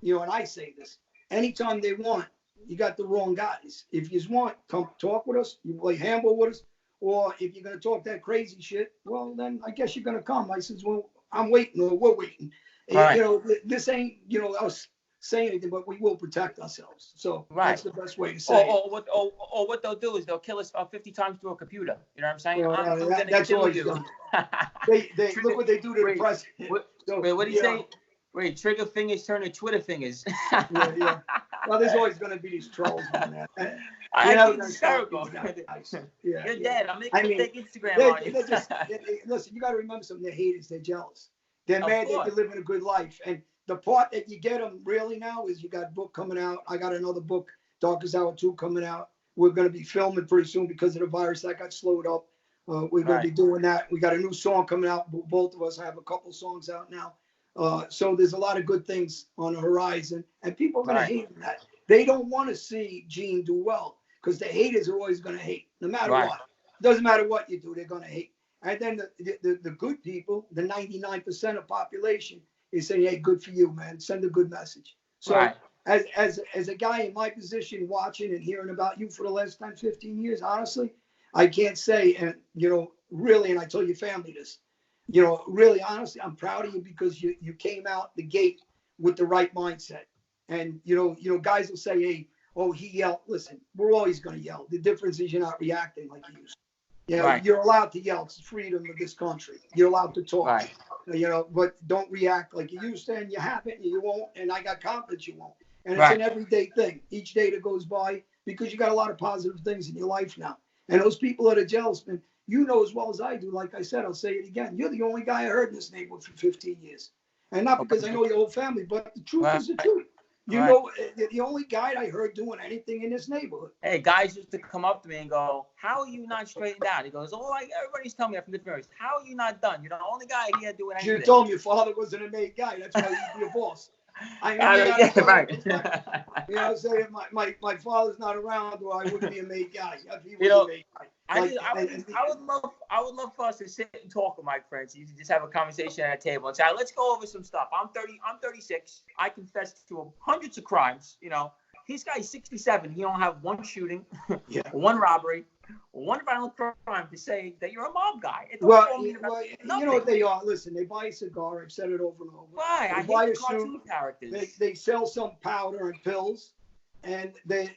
and I say this, anytime they want. You got the wrong guys. If you want, come talk with us. You play handball with us. Or if you're going to talk that crazy shit, well, then I guess you're going to come. I says, well, I'm waiting, or we're waiting. Right. This ain't, us saying anything, but we will protect ourselves. So Right. that's the best way to say it. Or what they'll do is they'll kill us 50 times through a computer. You know what I'm saying? Well, I'm gonna that's kill always you. done. They look what they do to the president. What do you say? Wait, trigger fingers turn to Twitter fingers. Yeah. Well, there's always going to be these trolls, man. I think it's hysterical. Yeah, You're dead. I'm making a fake Instagram on you. Listen, you got to remember something. They're haters. They're jealous. They're Of mad course. that you're living a good life. And the part that you get them really now is you got a book coming out. I got another book, Darkest Hour 2, coming out. We're going to be filming pretty soon because of the virus that got slowed up. We're going to be doing that. We got a new song coming out. Both of us have a couple songs out now. So there's a lot of good things on the horizon, and people are going to hate that. They don't want to see Gene do well because the haters are always going to hate, no matter what. Doesn't matter what you do, they're going to hate. And then the good people, the 99% of population, is saying, "Hey, good for you, man. Send a good message." So as a guy in my position, watching and hearing about you for the last 10, 15 years, honestly, I can't say, and really, and I tell your family this. Really, honestly, I'm proud of you because you came out the gate with the right mindset. And, guys will say, hey, oh, he yelled. Listen, we're always going to yell. The difference is you're not reacting like you used to. You're allowed to yell. It's the freedom of this country. You're allowed to talk, but don't react like you used to, and you haven't, and you won't. And I got confidence you won't. And it's an everyday thing. Each day that goes by, because you got a lot of positive things in your life now. And those people that are jealous, man, you know as well as I do, like I said, I'll say it again. You're the only guy I heard in this neighborhood for 15 years. And not because I know your whole family, but the truth is the truth. The only guy I heard doing anything in this neighborhood. Hey, guys used to come up to me and go, how are you not straightened out? He goes, everybody's telling me that from different areas. How are you not done? You're the only guy here doing anything. You told me your father wasn't a made guy. That's why you'd be a boss. Saying my father's not around, or I wouldn't be a made guy. If he was a made guy. I would love for us to sit and talk with my friends. You just have a conversation at a table and say, let's go over some stuff. I'm 36. I confessed to hundreds of crimes. This guy's 67. He don't have one shooting, one robbery, one violent crime to say that you're a mob guy. You know what they are. Listen, they buy a cigar. I've said it over and over. Why? I hate the cartoon characters. They sell some powder and pills, and they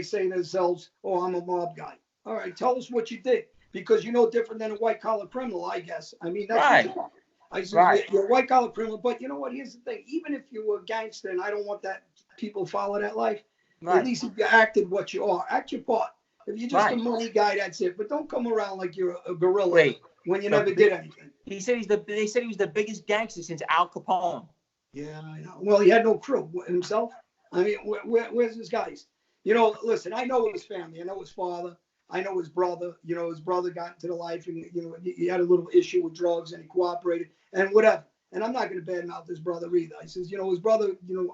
say to themselves, oh, I'm a mob guy. All right, tell us what you did, because different than a white-collar criminal, I guess. I mean, that's what you are. I said, you're a white-collar criminal, but you know what? Here's the thing. Even if you were a gangster, and I don't want that people follow that life, at least if you acted what you are, act your part. If you're just a money guy, that's it. But don't come around like you're a gorilla when you never did anything. They said he was the biggest gangster since Al Capone. Yeah, I know. Well, he had no crew himself. I mean, where's his guys? Listen, I know his family. I know his father. I know his brother. His brother got into the life, and he had a little issue with drugs, and he cooperated and whatever. And I'm not going to badmouth his brother either. I says, his brother,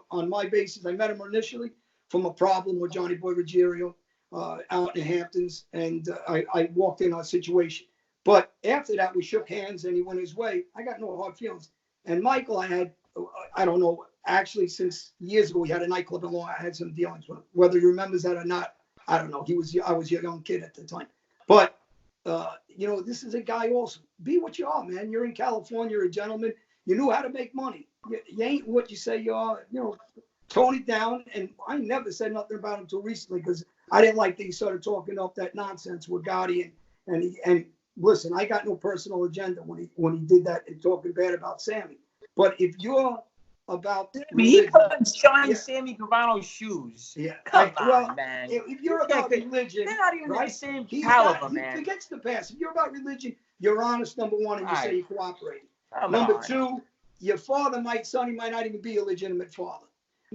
on my basis, I met him initially from a problem with Johnny Boy Ruggiero out in the Hamptons, and I walked in on a situation. But after that, we shook hands, and he went his way. I got no hard feelings. And Michael, I don't know, actually, since years ago, we had a nightclub in Long Island. I had some dealings with him. Whether he remembers that or not, I don't know. I was a young kid at the time. But, this is a guy also. Be what you are, man. You're in California. You're a gentleman. You knew how to make money. You ain't what you say you are. Tone it down. And I never said nothing about him until recently, because I didn't like that he started talking up that nonsense with Gotti. And listen, I got no personal agenda when he did that and talking bad about Sammy. But if you're about he couldn't shine Sammy Gravano's shoes. Yeah, come on, man. If you're about religion, they're not even the same caliber, man. He forgets the past. If you're about religion, you're honest, number one, and you say you cooperate. Come number on. two, your father Sonny might not even be a legitimate father.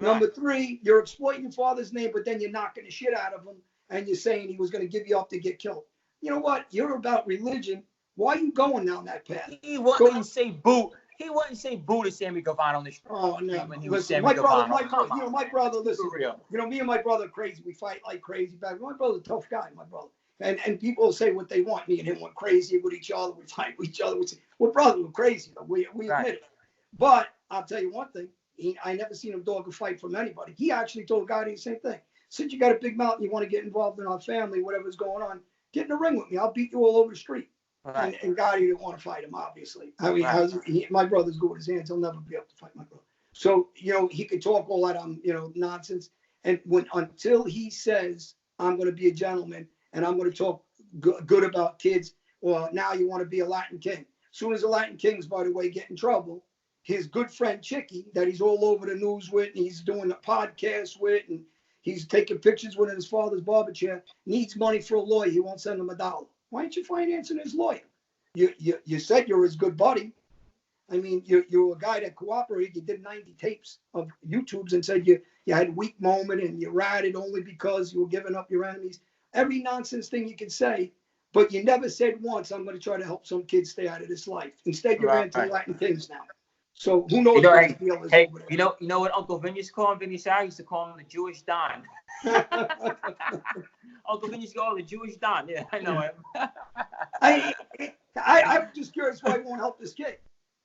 Number three, you're exploiting your father's name, but then you're knocking the shit out of him and you're saying he was going to give you up to get killed. You know what? You're about religion. Why are you going down that path? He wouldn't say boo. He wouldn't say boo to Sammy Guevara on the street. Oh no! When he was Listen, Sammy Guevara. my brother. Listen, For real. you know, me and my brother are crazy. We fight like crazy back. My brother's a tough guy, my brother. And people say what they want. Me and him went crazy with each other. We fight with each other. We're brothers. We're crazy. Though. We admit it. But I'll tell you one thing. I never seen him dog a fight from anybody. He actually told Gotti the same thing. Since you got a big mouth and you want to get involved in our family, whatever's going on, get in the ring with me. I'll beat you all over the street. Right. And Gotti didn't want to fight him, obviously. I mean, my brother's good with his hands. He'll never be able to fight my brother. So, you know, he could talk all that, nonsense. And until he says, I'm going to be a gentleman and I'm going to talk good about kids, well, now you want to be a Latin king. As soon as the Latin kings, by the way, get in trouble, his good friend Chicky, that he's all over the news with, and he's doing a podcast with, and he's taking pictures with in his father's barber chair, needs money for a lawyer. He won't send him $1. Why aren't you financing his lawyer? You said you're his good buddy. I mean, you're a guy that cooperated. You did 90 tapes of YouTubes and said you had a weak moment and you ratted only because you were giving up your enemies. Every nonsense thing you can say, but you never said once, I'm going to try to help some kids stay out of this life. Instead, you're into Latin kings now. So who knows what the deal is over there. You know what Uncle Vin used to call him? Vinny Sarr used to call him the Jewish Don. Uncle Vin used to call him the Jewish Don. Yeah, I know him. I'm just curious why he won't help this kid.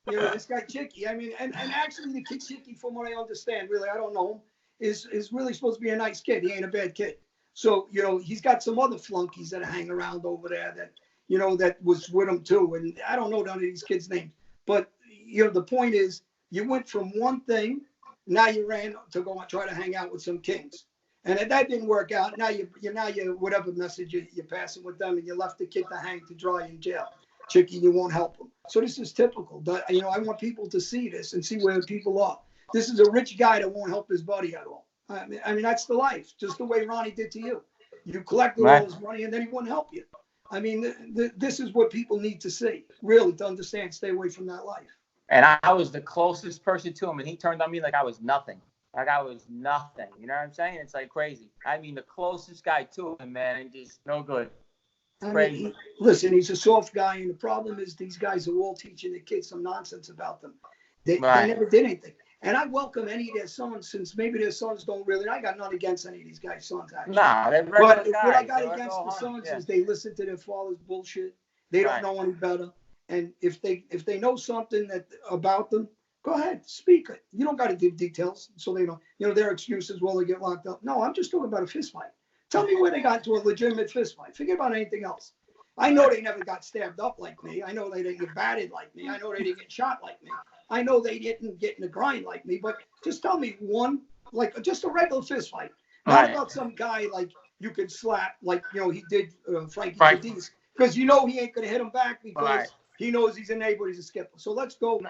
You know, this guy Chicky. I mean, and actually the kid Chicky, from what I understand, really, I don't know him, is really supposed to be a nice kid. He ain't a bad kid. So, you know, he's got some other flunkies that hang around over there that, you know, that was with him too. And I don't know none of these kids' names. But, you know, the point is, you went from one thing, now you ran to go and try to hang out with some kings. And if that didn't work out, now you whatever message you're passing with them, and you left the kid to hang to dry in jail. Chicky, you won't help him. So this is typical. But, you know, I want people to see this and see where people are. This is a rich guy that won't help his buddy at all. I mean, that's the life, just the way Ronnie did to you. You collected all his money, and then he wouldn't help you. I mean, this is what people need to see, really, to understand. Stay away from that life. And I was the closest person to him, and he turned on me like I was nothing. Like I was nothing. You know what I'm saying? It's like crazy. I mean, the closest guy to him, man, and just no good. Crazy. Listen, he's a soft guy, and the problem is these guys are all teaching the kids some nonsense about them. They never did anything. And I welcome any of their sons, since maybe their sons don't really. I got nothing against any of these guys' sons, actually. Nah, they're regular guys. What I got against the sons is they listen to their father's bullshit. They don't know any better. And if they know something about them, go ahead, speak it. You don't got to give details so they know. You know, their excuses, well, they get locked up. No, I'm just talking about a fist fight. Tell me where they got into a legitimate fist fight. Forget about anything else. I know they never got stabbed up like me. I know they didn't get batted like me. I know they didn't get shot like me. I know they didn't get in the grind like me. But just tell me one, like just a regular fist fight. Not about some guy like you could slap, like, you know, he did Frankie Cadiz. Because you know he ain't going to hit him back because he knows he's a neighbor, he's a skipper. So let's go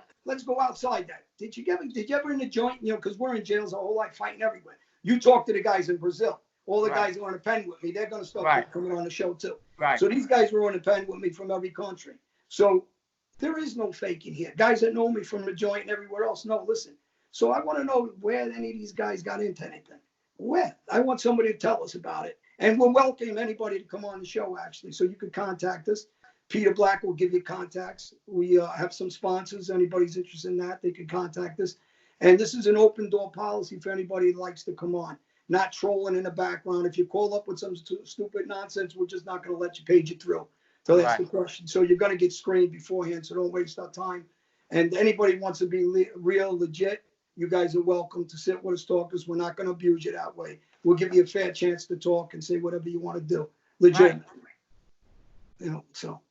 outside that. Did you ever in the joint, you know, because we're in jails our whole life fighting everywhere. You talk to the guys in Brazil. All the guys who are on a pen with me, they're going to start coming on the show too. Right. So these guys were on a pen with me from every country. So there is no faking here. Guys that know me from the joint and everywhere else know, listen. So I want to know where any of these guys got into anything. Where? I want somebody to tell us about it. And we'll welcome anybody to come on the show, actually. So you could contact us. Peter Black will give you contacts. We have some sponsors. Anybody's interested in that, they can contact us. And this is an open door policy for anybody that likes to come on. Not trolling in the background. If you call up with some stupid nonsense, we're just not going to let you page it through. So that's the question. So you're going to get screened beforehand, so don't waste our time. And anybody wants to be real, legit, you guys are welcome to sit with us, talk to us. We're not going to abuse you that way. We'll give you a fair chance to talk and say whatever you want to do. Legit. You know, so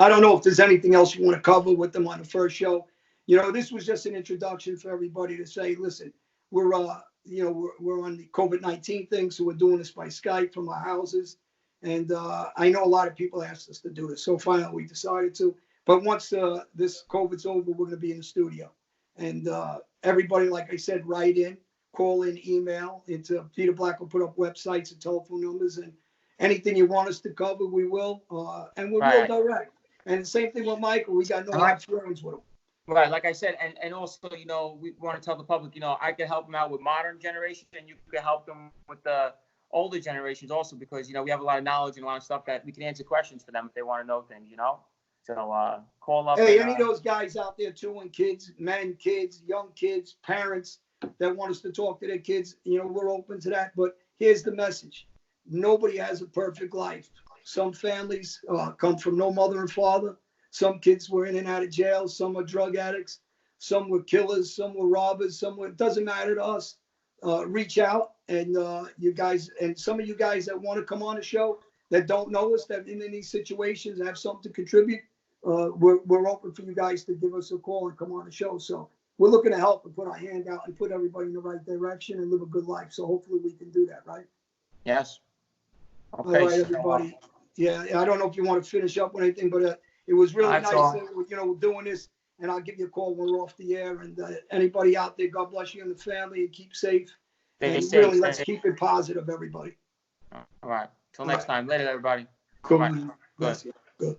I don't know if there's anything else you want to cover with them on the first show. You know, this was just an introduction for everybody to say, listen, we're on the COVID-19 thing, so we're doing this by Skype from our houses. And I know a lot of people asked us to do this, so finally we decided to. But once this COVID's over, we're going to be in the studio. And everybody, like I said, write in, call in, email. Peter Black will put up websites and telephone numbers, and anything you want us to cover, we will. And we're real direct. And the same thing with Michael. We got no hard feelings with him. Right, like I said, and also, you know, we want to tell the public, you know, I can help them out with modern generation, and you can help them with the older generations also, because, you know, we have a lot of knowledge and a lot of stuff that we can answer questions for them if they want to know things, you know. So call up. Hey, And, any of those guys out there too, and kids, men, kids, young kids, parents that want us to talk to their kids, you know, we're open to that. But here's the message: nobody has a perfect life. Some families come from no mother and father. Some kids were in and out of jail. Some are drug addicts. Some were killers. Some were robbers. Some were. It doesn't matter to us. Reach out, and you guys, and some of you guys that want to come on the show that don't know us, that in these situations have something to contribute. We're open for you guys to give us a call and come on the show. So we're looking to help and put our hand out and put everybody in the right direction and live a good life. So hopefully we can do that, right? yes. All Okay. right, everybody. Yeah, I don't know if you want to finish up with anything, but it was really That's nice, all. you know, doing this. And I'll give you a call when we're off the air. And anybody out there, God bless you and the family, and keep safe. Stay And safe. really, let's keep it positive, everybody. All right. Till All next right. time. Later, everybody. Cool. Bye. Man. Bless you. Good.